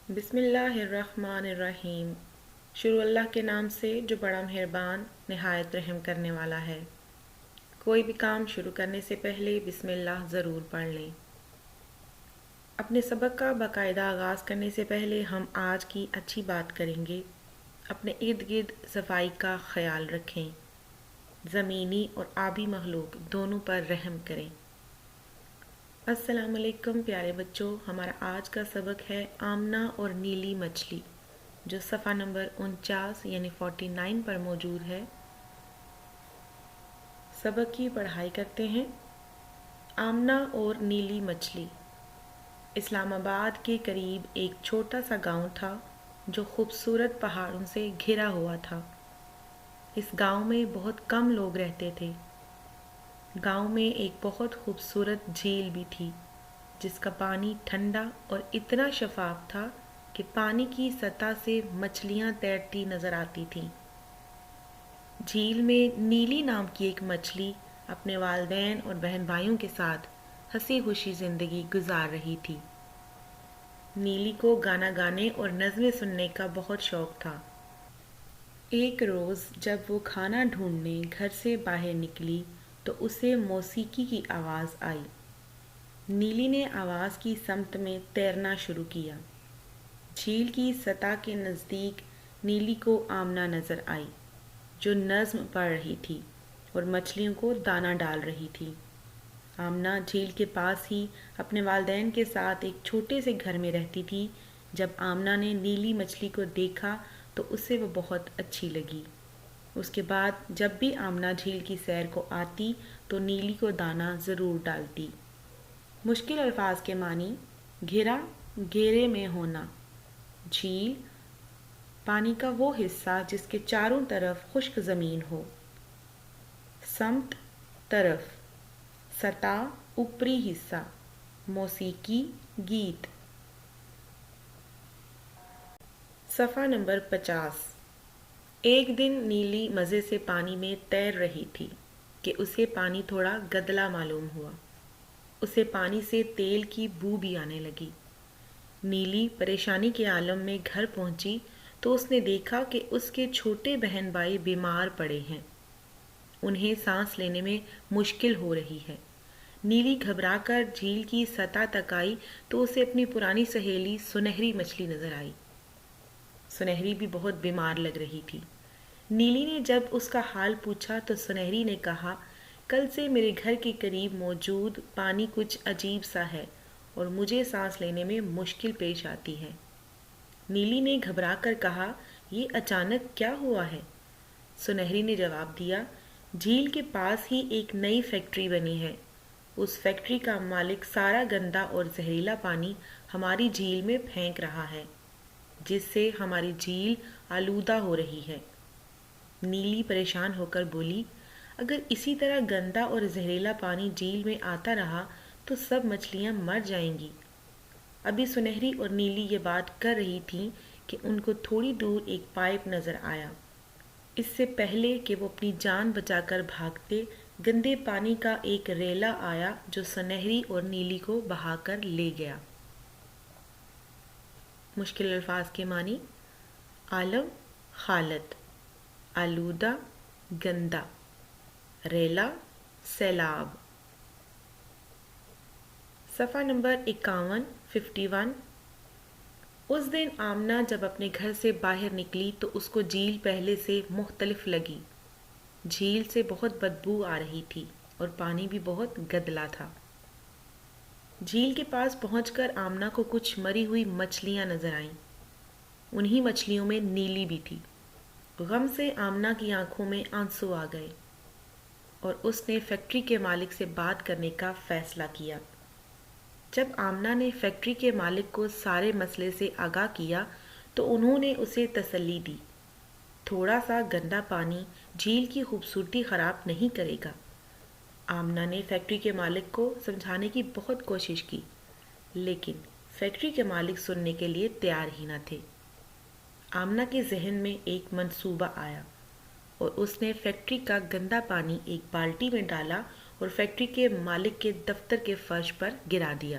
بسم اللہ الرحمن الرحیم۔ شروع اللہ کے نام سے جو بڑا مہربان نہایت رحم کرنے والا ہے۔ کوئی بھی کام شروع کرنے سے پہلے بسم اللہ ضرور پڑھ لیں۔ اپنے سبق کا باقاعدہ آغاز کرنے سے پہلے ہم آج کی اچھی بات کریں گے۔ اپنے ارد گرد صفائی کا خیال رکھیں۔ زمینی اور آبی مخلوق دونوں پر رحم کریں۔ السلام علیکم پیارے بچوں، ہمارا آج کا سبق ہے آمنہ اور نیلی مچھلی، جو صفحہ نمبر 49 یعنی 49 پر موجود ہے۔ سبق کی پڑھائی کرتے ہیں۔ آمنہ اور نیلی مچھلی۔ اسلام آباد کے قریب ایک چھوٹا سا گاؤں تھا جو خوبصورت پہاڑوں سے گھرا ہوا تھا۔ اس گاؤں میں بہت کم لوگ رہتے تھے۔ گاؤں میں ایک بہت خوبصورت جھیل بھی تھی جس کا پانی ٹھنڈا اور اتنا شفاف تھا کہ پانی کی سطح سے مچھلیاں تیرتی نظر آتی تھیں۔ جھیل میں نیلی نام کی ایک مچھلی اپنے والدین اور بہن بھائیوں کے ساتھ ہنسی خوشی زندگی گزار رہی تھی۔ نیلی کو گانا گانے اور نظمیں سننے کا بہت شوق تھا۔ ایک روز جب وہ کھانا ڈھونڈنے گھر سے باہر نکلی تو اسے موسیقی کی آواز آئی۔ نیلی نے آواز کی سمت میں تیرنا شروع کیا۔ جھیل کی سطح کے نزدیک نیلی کو آمنہ نظر آئی، جو نظم پڑھ رہی تھی اور مچھلیوں کو دانہ ڈال رہی تھی۔ آمنہ جھیل کے پاس ہی اپنے والدین کے ساتھ ایک چھوٹے سے گھر میں رہتی تھی۔ جب آمنہ نے نیلی مچھلی کو دیکھا تو اسے وہ بہت اچھی لگی۔ اس کے بعد جب بھی آمنہ جھیل کی سیر کو آتی تو نیلی کو دانہ ضرور ڈالتی۔ مشکل الفاظ کے معنی: گھرا، گھیرے میں ہونا۔ جھیل، پانی کا وہ حصہ جس کے چاروں طرف خشک زمین ہو۔ سمت، طرف۔ سطح، اوپری حصہ۔ موسیقی، گیت۔ صفحہ نمبر 50۔ ایک دن نیلی مزے سے پانی میں تیر رہی تھی کہ اسے پانی تھوڑا گدلا معلوم ہوا۔ اسے پانی سے تیل کی بو بھی آنے لگی۔ نیلی پریشانی کے عالم میں گھر پہنچی تو اس نے دیکھا کہ اس کے چھوٹے بہن بھائی بیمار پڑے ہیں۔ انہیں سانس لینے میں مشکل ہو رہی ہے۔ نیلی گھبرا کر جھیل کی سطح تک آئی تو اسے اپنی پرانی سہیلی سنہری مچھلی نظر آئی۔ سنہری بھی بہت بیمار لگ رہی تھی۔ نیلی نے جب اس کا حال پوچھا تو سنہری نے کہا، کل سے میرے گھر کے قریب موجود پانی کچھ عجیب سا ہے اور مجھے سانس لینے میں مشکل پیش آتی ہے۔ نیلی نے گھبرا کر کہا، یہ اچانک کیا ہوا ہے؟ سنہری نے جواب دیا، جھیل کے پاس ہی ایک نئی فیکٹری بنی ہے۔ اس فیکٹری کا مالک سارا گندا اور زہریلا پانی ہماری جھیل میں پھینک رہا ہے، جس سے ہماری جھیل آلودہ ہو رہی ہے۔ نیلی پریشان ہو کر بولی، اگر اسی طرح گندا اور زہریلا پانی جھیل میں آتا رہا تو سب مچھلیاں مر جائیں گی۔ ابھی سنہری اور نیلی یہ بات کر رہی تھیں کہ ان کو تھوڑی دور ایک پائپ نظر آیا۔ اس سے پہلے کہ وہ اپنی جان بچا کر بھاگتے، گندے پانی کا ایک ریلا آیا جو سنہری اور نیلی کو بہا کر لے گیا۔ مشکل الفاظ کے معنی: عالم، حالت، آلودہ، گندا، ریلا، سیلاب۔ صفحہ نمبر 51۔ اس دن آمنہ جب اپنے گھر سے باہر نکلی تو اس کو جھیل پہلے سے مختلف لگی۔ جھیل سے بہت بدبو آ رہی تھی اور پانی بھی بہت گدلا تھا۔ جھیل کے پاس پہنچ کر آمنہ کو کچھ مری ہوئی مچھلیاں نظر آئیں۔ انہی مچھلیوں میں نیلی بھی تھی۔ غم سے آمنہ کی آنکھوں میں آنسو آ گئے اور اس نے فیکٹری کے مالک سے بات کرنے کا فیصلہ کیا۔ جب آمنہ نے فیکٹری کے مالک کو سارے مسئلے سے آگاہ کیا تو انہوں نے اسے تسلی دی، تھوڑا سا گندا پانی جھیل کی خوبصورتی خراب نہیں کرے گا۔ آمنہ نے فیکٹری کے مالک کو سمجھانے کی بہت کوشش کی، لیکن فیکٹری کے مالک سننے کے لیے تیار ہی نہ تھے۔ آمنہ کے ذہن میں ایک منصوبہ آیا اور اس نے فیکٹری کا گندا پانی ایک بالٹی میں ڈالا اور فیکٹری کے مالک کے دفتر کے فرش پر گرا دیا۔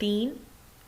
3,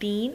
3,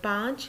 5,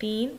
3,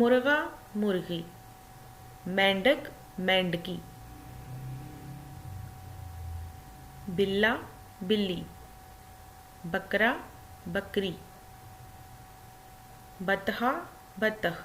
مرغا مرغی، مینڈک مینڈکی، بلا بلی، بکرا بکری، بطخا بطخ،